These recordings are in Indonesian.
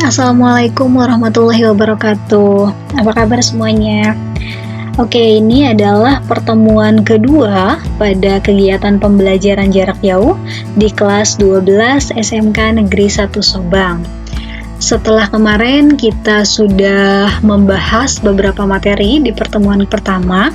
Assalamualaikum warahmatullahi wabarakatuh. Apa kabar semuanya? Oke, ini adalah pertemuan kedua pada kegiatan pembelajaran jarak jauh di kelas 12 SMK Negeri 1 Subang. Setelah kemarin kita sudah membahas beberapa materi di pertemuan pertama,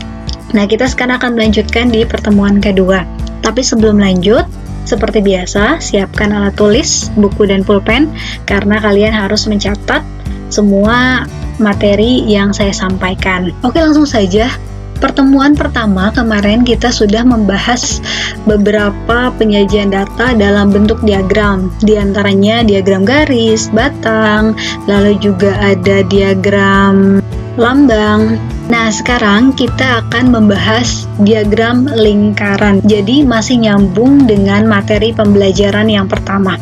nah kita sekarang akan melanjutkan di pertemuan kedua. Tapi sebelum lanjut, seperti biasa, siapkan alat tulis, buku dan pulpen karena kalian harus mencatat semua materi yang saya sampaikan. Oke, langsung saja. Pertemuan pertama kemarin kita sudah membahas beberapa penyajian data dalam bentuk diagram. Di antaranya diagram garis, batang, lalu juga ada diagram lambang. Nah, sekarang kita akan membahas diagram lingkaran. Jadi masih nyambung dengan materi pembelajaran yang pertama.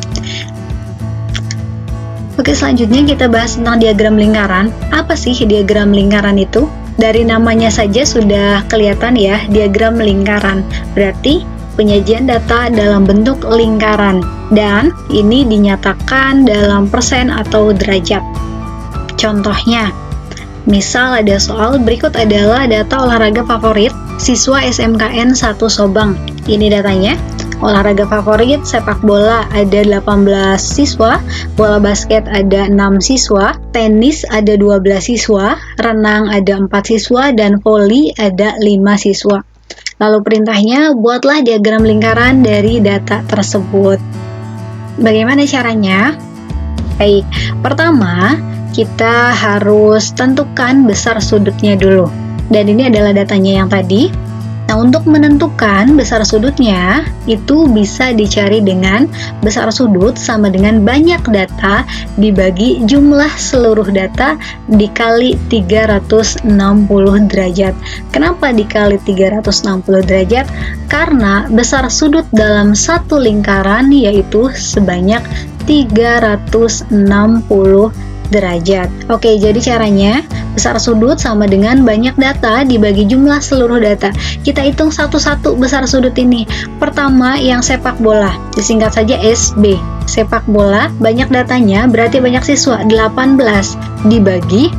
Oke, selanjutnya kita bahas tentang diagram lingkaran. Apa sih diagram lingkaran itu? Dari namanya saja sudah kelihatan ya, diagram lingkaran. Berarti penyajian data dalam bentuk lingkaran. Dan ini dinyatakan dalam persen atau derajat. Contohnya, misal ada soal berikut adalah data olahraga favorit siswa SMKN 1 Subang. Ini datanya. Olahraga favorit sepak bola ada 18 siswa, bola basket ada 6 siswa, tenis ada 12 siswa, renang ada 4 siswa, dan voli ada 5 siswa. Lalu perintahnya, buatlah diagram lingkaran dari data tersebut. Bagaimana caranya? Baik, pertama kita harus tentukan besar sudutnya dulu. Dan ini adalah datanya yang tadi. Nah, untuk menentukan besar sudutnya, itu bisa dicari dengan besar sudut sama dengan banyak data dibagi jumlah seluruh data dikali 360 derajat. Kenapa dikali 360 derajat? Karena besar sudut dalam satu lingkaran yaitu sebanyak 360 derajat. Oke, jadi caranya besar sudut sama dengan banyak data dibagi jumlah seluruh data. Kita hitung satu-satu besar sudut ini. Pertama yang sepak bola, disingkat saja SB. Sepak bola, banyak datanya berarti banyak siswa, 18 dibagi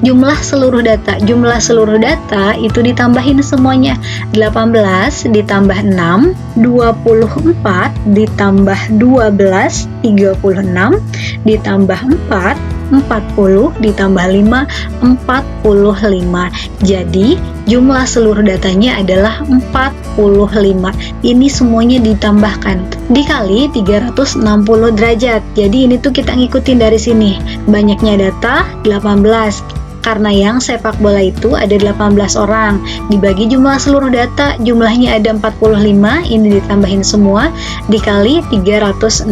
jumlah seluruh data. Jumlah seluruh data itu ditambahin semuanya. 18 ditambah 6, 24 ditambah 12, 36 ditambah 4, 40 ditambah 5, 45. Jadi jumlah seluruh datanya adalah 45. Ini semuanya ditambahkan dikali 360 derajat. Jadi ini tuh kita ngikutin dari sini. Banyaknya data 18. Karena yang sepak bola itu ada 18 orang, dibagi jumlah seluruh data, jumlahnya ada 45, ini ditambahin semua, dikali 360.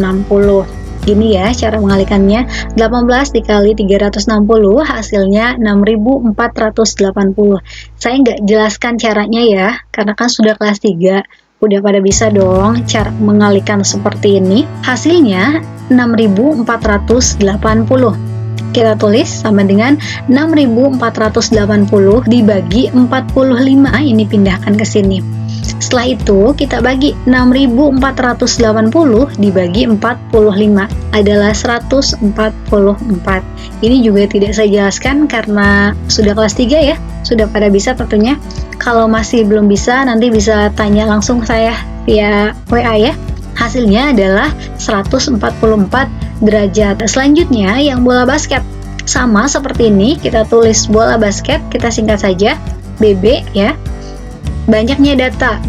Gini ya cara mengalikannya, 18 dikali 360 hasilnya 6480. Saya nggak jelaskan caranya ya, karena kan sudah kelas 3, udah pada bisa dong cara mengalikan seperti ini. Hasilnya 6480. Kita tulis sama dengan 6480 dibagi 45, ini pindahkan ke sini. Setelah itu kita bagi 6480 dibagi 45 adalah 144. Ini juga tidak saya jelaskan karena sudah kelas 3 ya, sudah pada bisa tentunya. Kalau masih belum bisa nanti bisa tanya langsung saya via WA ya. Hasilnya adalah 144 derajat. Selanjutnya yang bola basket. Sama seperti ini, kita tulis bola basket, kita singkat saja BB ya. Banyaknya data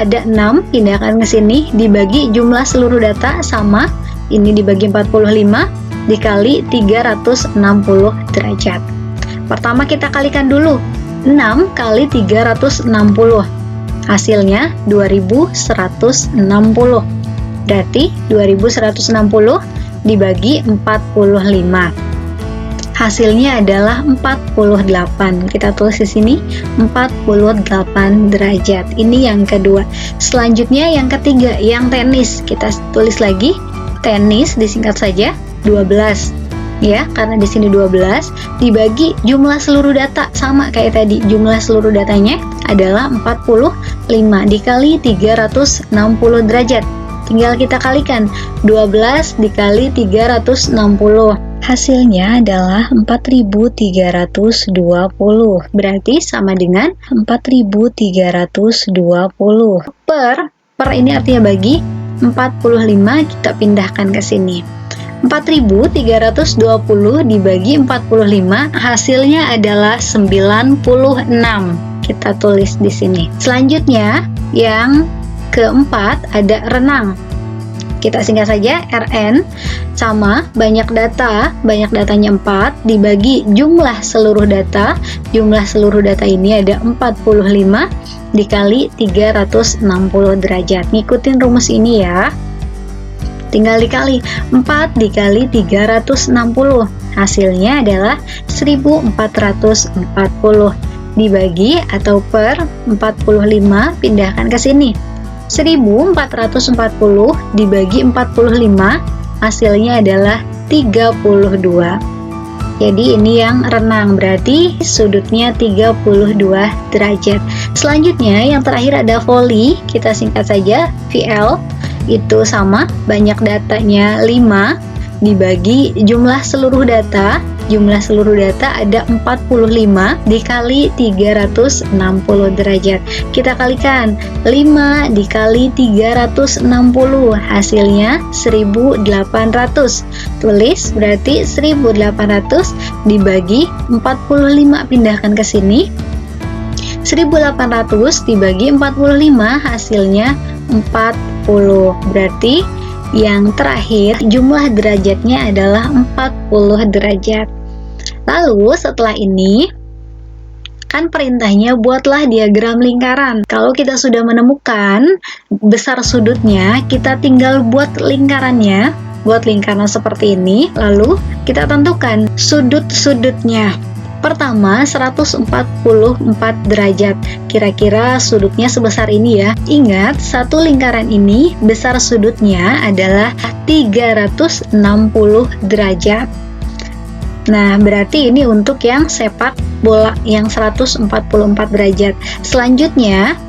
ada 6, pindahkan ke sini, dibagi jumlah seluruh data sama, ini dibagi 45 dikali 360 derajat. Pertama kita kalikan dulu, 6 kali 360. Hasilnya 2160. Berarti 2160 dibagi 45. Hasilnya adalah 48. Kita tulis di sini 48 derajat. Ini yang kedua. Selanjutnya yang ketiga, yang tenis. Kita tulis lagi tenis, disingkat saja 12. Ya, karena di sini 12 dibagi jumlah seluruh data sama kayak tadi. Jumlah seluruh datanya adalah 45 dikali 360 derajat. Tinggal kita kalikan 12 dikali 360. Hasilnya adalah 4320. Berarti sama dengan 4320. Per ini artinya bagi 45 kita pindahkan ke sini. 4320 dibagi 45 hasilnya adalah 96. Kita tulis di sini. Selanjutnya yang keempat ada renang. Kita singkat saja, RN sama banyak datanya 4 dibagi jumlah seluruh data. Jumlah seluruh data ini ada 45 dikali 360 derajat. Ngikutin rumus ini ya. Tinggal dikali 4 dikali 360. Hasilnya adalah 1440 dibagi atau per 45 pindahkan ke sini. 1440 dibagi 45 hasilnya adalah 32. Jadi ini yang renang, berarti sudutnya 32 derajat. Selanjutnya yang terakhir ada volley. Kita singkat saja, VL itu sama banyak datanya 5 dibagi jumlah seluruh data. Jumlah seluruh data ada 45 dikali 360 derajat. Kita kalikan 5 dikali 360 hasilnya 1800. Tulis berarti 1800 dibagi 45 pindahkan ke sini. 1800 dibagi 45 hasilnya 40. Berarti yang terakhir jumlah derajatnya adalah 40 derajat. Lalu setelah ini kan perintahnya buatlah diagram lingkaran. Kalau kita sudah menemukan besar sudutnya, kita tinggal buat lingkarannya. Buat lingkaran seperti ini, lalu kita tentukan sudut-sudutnya. Pertama 144 derajat. Kira-kira sudutnya sebesar ini ya. Ingat, satu lingkaran ini besar sudutnya adalah 360 derajat. Nah, berarti ini untuk yang sepak bola yang 144 derajat. Selanjutnya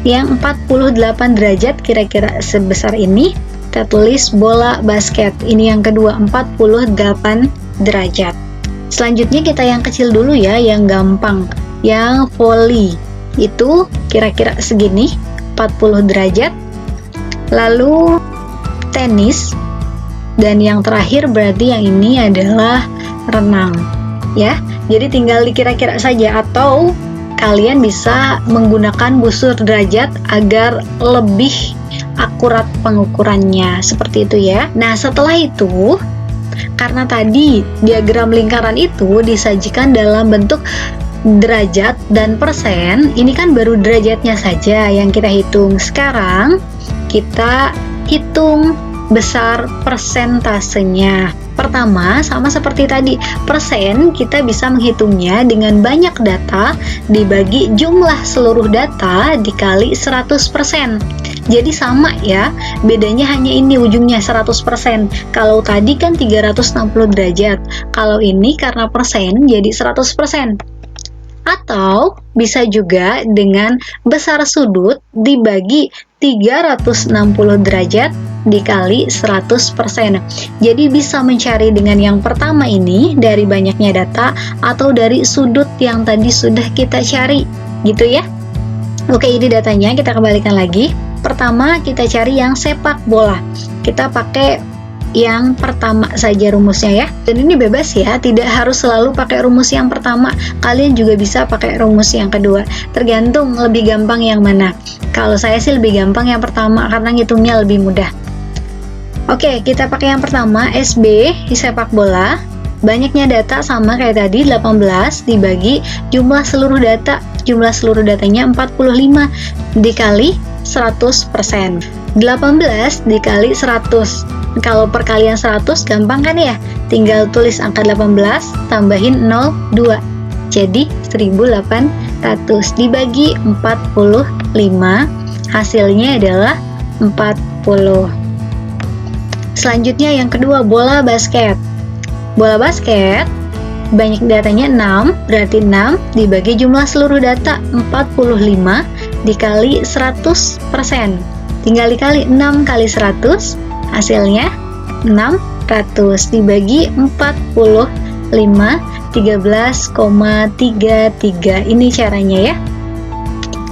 yang 48 derajat kira-kira sebesar ini kita tulis bola basket. Ini yang kedua 48 derajat. Selanjutnya kita yang kecil dulu ya, yang gampang. Yang volley itu kira-kira segini 40 derajat. Lalu tenis, dan yang terakhir berarti yang ini adalah renang ya. Jadi tinggal dikira-kira saja, atau kalian bisa menggunakan busur derajat agar lebih akurat pengukurannya, seperti itu ya. Nah, setelah itu karena tadi diagram lingkaran itu disajikan dalam bentuk derajat dan persen, ini kan baru derajatnya saja yang kita hitung. Sekarang kita hitung besar persentasenya. Pertama, sama seperti tadi, persen kita bisa menghitungnya dengan banyak data dibagi jumlah seluruh data dikali 100%. Jadi sama ya, bedanya hanya ini ujungnya 100%. Kalau tadi kan 360 derajat, kalau ini karena persen jadi 100%. Atau bisa juga dengan besar sudut dibagi 360 derajat dikali 100%. Jadi bisa mencari dengan yang pertama ini dari banyaknya data atau dari sudut yang tadi sudah kita cari, gitu ya. Oke, ini datanya, kita kembalikan lagi. Pertama kita cari yang sepak bola. Kita pakai yang pertama saja rumusnya ya. Dan ini bebas ya, tidak harus selalu pakai rumus yang pertama. Kalian juga bisa pakai rumus yang kedua. Tergantung lebih gampang yang mana. Kalau saya sih lebih gampang yang pertama karena ngitungnya lebih mudah. Oke, kita pakai yang pertama, SB di sepak bola. Banyaknya data sama kayak tadi, 18 dibagi jumlah seluruh data. Jumlah seluruh datanya 45 dikali 100%. 18 dikali 100. Kalau perkalian 100 gampang kan ya? Tinggal tulis angka 18 tambahin 02. Jadi 1800 dibagi 45 hasilnya adalah 40. Selanjutnya yang kedua, bola basket. Bola basket banyak datanya 6, berarti 6 dibagi jumlah seluruh data 45 dikali 100%. Tinggal dikali 6 kali 100, hasilnya 6 dibagi 45, 13,33. Ini caranya ya.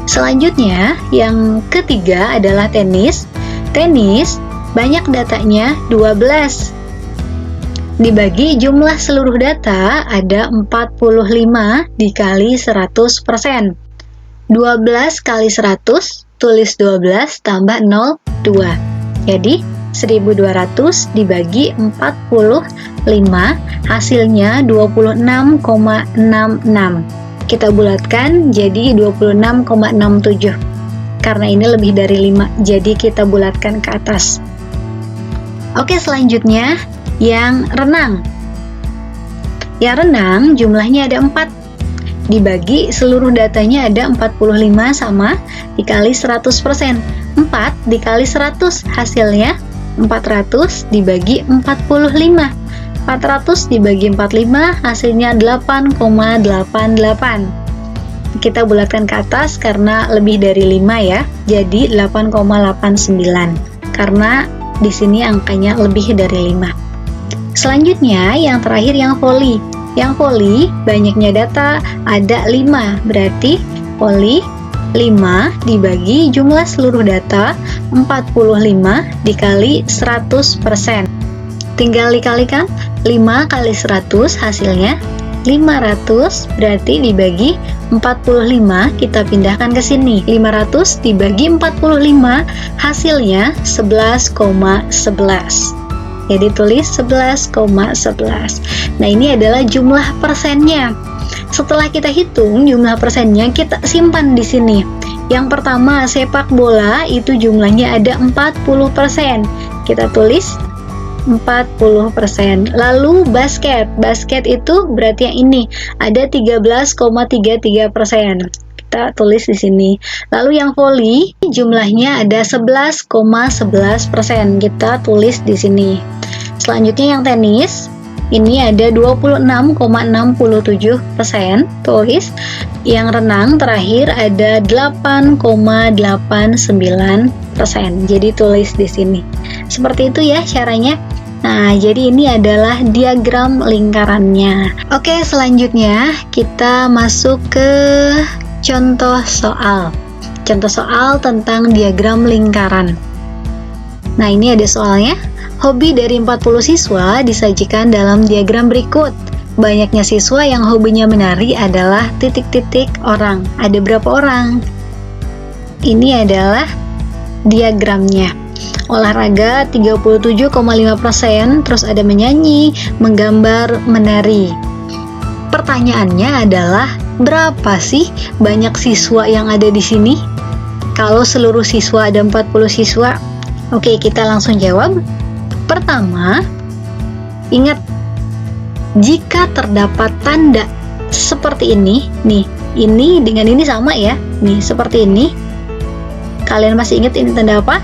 Selanjutnya, yang ketiga adalah tenis. Tenis banyak datanya 12. Dibagi jumlah seluruh data ada 45 dikali 100%. 12 kali 100, tulis 12 tambah 0, 2. Jadi 1200 dibagi 45, hasilnya 26,66. Kita bulatkan jadi 26,67. Karena ini lebih dari 5, jadi kita bulatkan ke atas. Oke, selanjutnya yang renang. Yang renang jumlahnya ada 4. Dibagi seluruh datanya ada 45 sama dikali 100%. 4 dikali 100, hasilnya 400 dibagi 45. 400 dibagi 45, hasilnya 8,88. Kita bulatkan ke atas karena lebih dari 5 ya. Jadi 8,89. Karena di sini angkanya lebih dari 5. Selanjutnya yang terakhir yang voli. Yang voli banyaknya data ada 5. Berarti voli 5 dibagi jumlah seluruh data 45 dikali 100%. Tinggal dikalikan 5 kali 100, hasilnya 500, berarti dibagi 45, kita pindahkan ke sini. 500 dibagi 45, hasilnya 11,11. Jadi tulis 11,11. Nah, ini adalah jumlah persennya. Setelah kita hitung jumlah persennya, kita simpan di sini. Yang pertama, sepak bola itu jumlahnya ada 40%. Kita tulis 40%. Lalu basket itu berarti yang ini ada 13,33%. Kita tulis di sini. Lalu yang voli jumlahnya ada 11,11%. Kita tulis di sini. Selanjutnya yang tenis ini ada 26,67%. Tulis. Yang renang terakhir ada 8,89%. Jadi tulis di sini. Seperti itu ya caranya. Nah, jadi ini adalah diagram lingkarannya. Oke, selanjutnya kita masuk ke contoh soal. Contoh soal tentang diagram lingkaran. Nah, ini ada soalnya. Hobi dari 40 siswa disajikan dalam diagram berikut. Banyaknya siswa yang hobinya menari adalah titik-titik orang. Ada berapa orang? Ini adalah diagramnya. Olahraga 37,5%, terus ada menyanyi, menggambar, menari. Pertanyaannya adalah berapa sih banyak siswa yang ada di sini? Kalau seluruh siswa ada 40 siswa. Oke, kita langsung jawab. Pertama, ingat jika terdapat tanda seperti ini, nih, ini dengan ini sama ya. Nih, seperti ini. Kalian masih ingat ini tanda apa?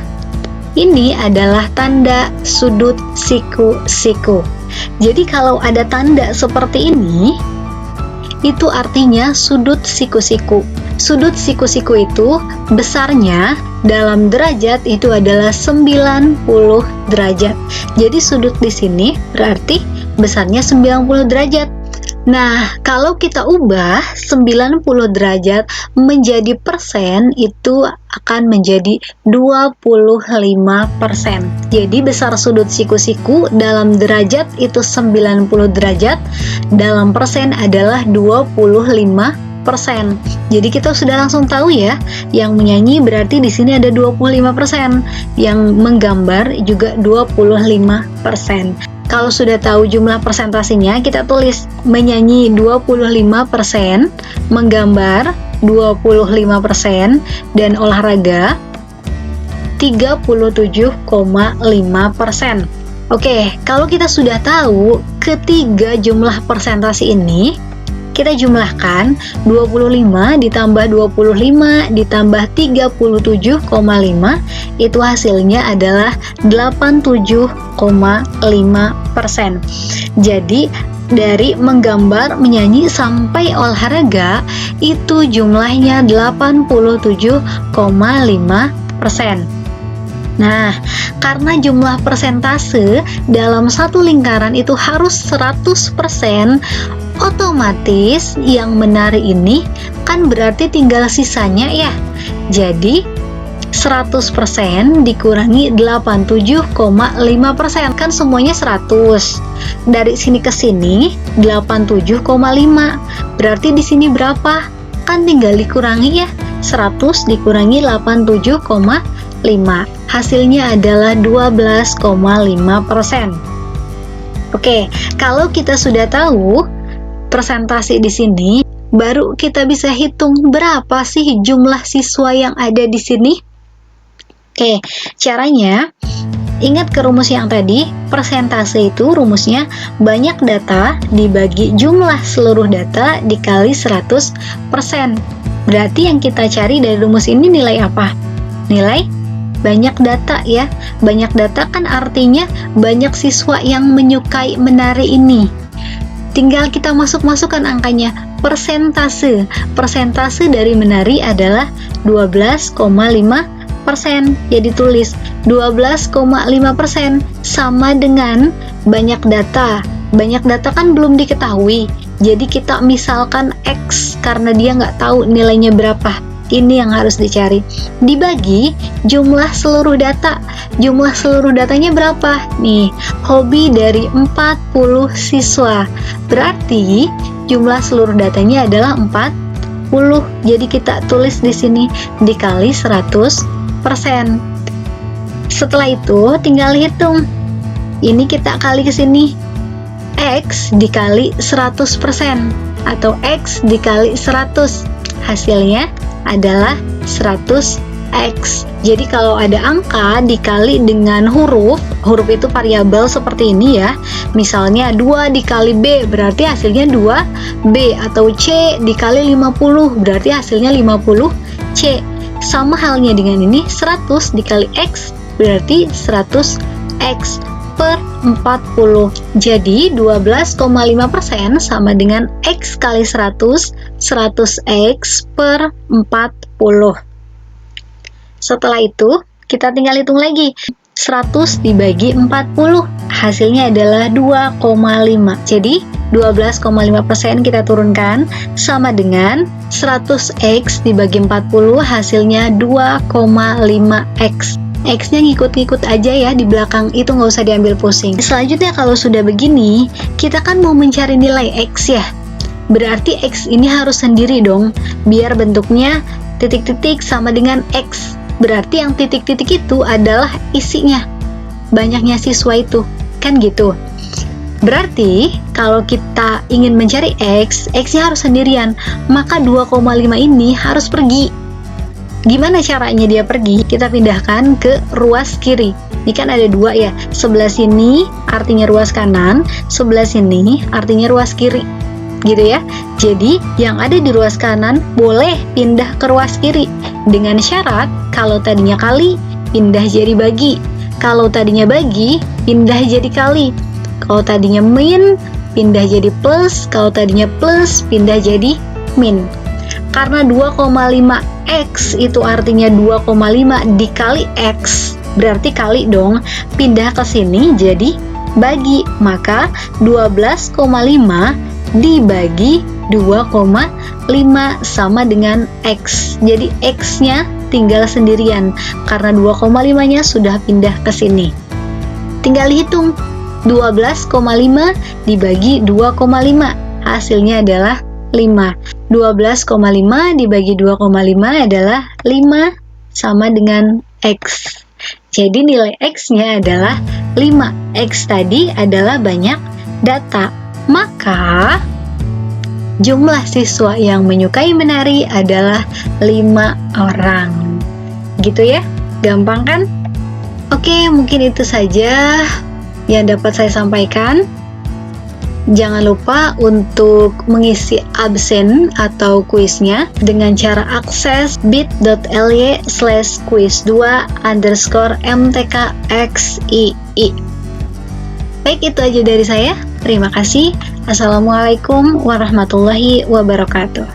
Ini adalah tanda sudut siku-siku. Jadi kalau ada tanda seperti ini, itu artinya sudut siku-siku. Sudut siku-siku itu besarnya dalam derajat itu adalah 90 derajat. Jadi sudut di sini berarti besarnya 90 derajat. Nah, kalau kita ubah 90 derajat menjadi persen, itu akan menjadi 25%. Jadi besar sudut siku-siku dalam derajat itu 90 derajat, dalam persen adalah 25%. Jadi kita sudah langsung tahu ya, yang menyanyi berarti di sini ada 25%, yang menggambar juga 25%. Kalau sudah tahu jumlah persentasenya, kita tulis menyanyi 25%, menggambar 25%, dan olahraga 37,5%. Oke, kalau kita sudah tahu ketiga jumlah persentase ini, kita jumlahkan 25 ditambah 25 ditambah 37,5, itu hasilnya adalah 87,5%. Jadi dari menggambar, menyanyi sampai olahraga itu jumlahnya 87,5%. Nah, karena jumlah persentase dalam satu lingkaran itu harus 100%, otomatis yang menari ini kan berarti tinggal sisanya ya. Jadi 100% dikurangi 87,5%, kan semuanya 100. Dari sini ke sini 87,5. Berarti di sini berapa? Kan tinggal dikurangi ya. 100 dikurangi 87,5. Hasilnya adalah 12,5%. Oke, kalau kita sudah tahu persentase di sini, baru kita bisa hitung berapa sih jumlah siswa yang ada di sini. Oke, caranya ingat ke rumus yang tadi. Persentase itu rumusnya banyak data dibagi jumlah seluruh data dikali 100%. Berarti yang kita cari dari rumus ini nilai apa? Nilai banyak data ya. Banyak data kan artinya banyak siswa yang menyukai menari ini. Tinggal kita masukkan angkanya. Persentase dari menari adalah 12,5%. Jadi tulis 12,5% sama dengan banyak data. Banyak data kan belum diketahui. Jadi kita misalkan X karena dia nggak tahu nilainya berapa. Ini yang harus dicari. Dibagi jumlah seluruh data. Jumlah seluruh datanya berapa? Nih, hobi dari 40 siswa. Berarti jumlah seluruh datanya adalah 40. Jadi kita tulis di sini dikali 100%. Setelah itu tinggal hitung. Ini kita kali ke sini. X dikali 100% atau X dikali 100. Hasilnya adalah 100x. Jadi kalau ada angka dikali dengan huruf itu variabel seperti ini ya. Misalnya 2 dikali B berarti hasilnya 2B, atau C dikali 50 berarti hasilnya 50C. Sama halnya dengan ini, 100 dikali X berarti 100x per 40. Jadi 12,5% sama dengan X kali 100, 100x per 40. Setelah itu kita tinggal hitung lagi. 100 dibagi 40 hasilnya adalah 2,5. Jadi 12,5% kita turunkan sama dengan 100x dibagi 40 hasilnya 2,5x. X-nya ngikut-ngikut aja ya di belakang, itu nggak usah diambil pusing. Selanjutnya kalau sudah begini, kita kan mau mencari nilai X ya. Berarti X ini harus sendiri dong, biar bentuknya titik-titik sama dengan X. Berarti yang titik-titik itu adalah isinya, banyaknya siswa itu, kan gitu. Berarti kalau kita ingin mencari X, X-nya harus sendirian, maka 2,5 ini harus pergi. Gimana caranya dia pergi? Kita pindahkan ke ruas kiri. Ini kan ada 2 ya, sebelah sini artinya ruas kanan, sebelah sini artinya ruas kiri, gitu ya. Jadi yang ada di ruas kanan boleh pindah ke ruas kiri, dengan syarat kalau tadinya kali, pindah jadi bagi. Kalau tadinya bagi, pindah jadi kali. Kalau tadinya min, pindah jadi plus. Kalau tadinya plus, pindah jadi min. Karena 2,5x itu artinya 2,5 dikali x, berarti kali dong. Pindah ke sini jadi bagi, maka 12,5 dibagi 2,5 sama dengan x. Jadi x-nya tinggal sendirian karena 2,5-nya sudah pindah ke sini. Tinggal hitung 12,5 dibagi 2,5, hasilnya adalah 5. 12,5 dibagi 2,5 adalah 5 sama dengan X. Jadi nilai X-nya adalah 5. X tadi adalah banyak data. Maka jumlah siswa yang menyukai menari adalah 5 orang. Gitu ya? Gampang kan? Oke, mungkin itu saja yang dapat saya sampaikan. Jangan lupa untuk mengisi absen atau kuisnya dengan cara akses bit.ly/quiz2_mtkxii. Baik, itu aja dari saya. Terima kasih. Assalamualaikum warahmatullahi wabarakatuh.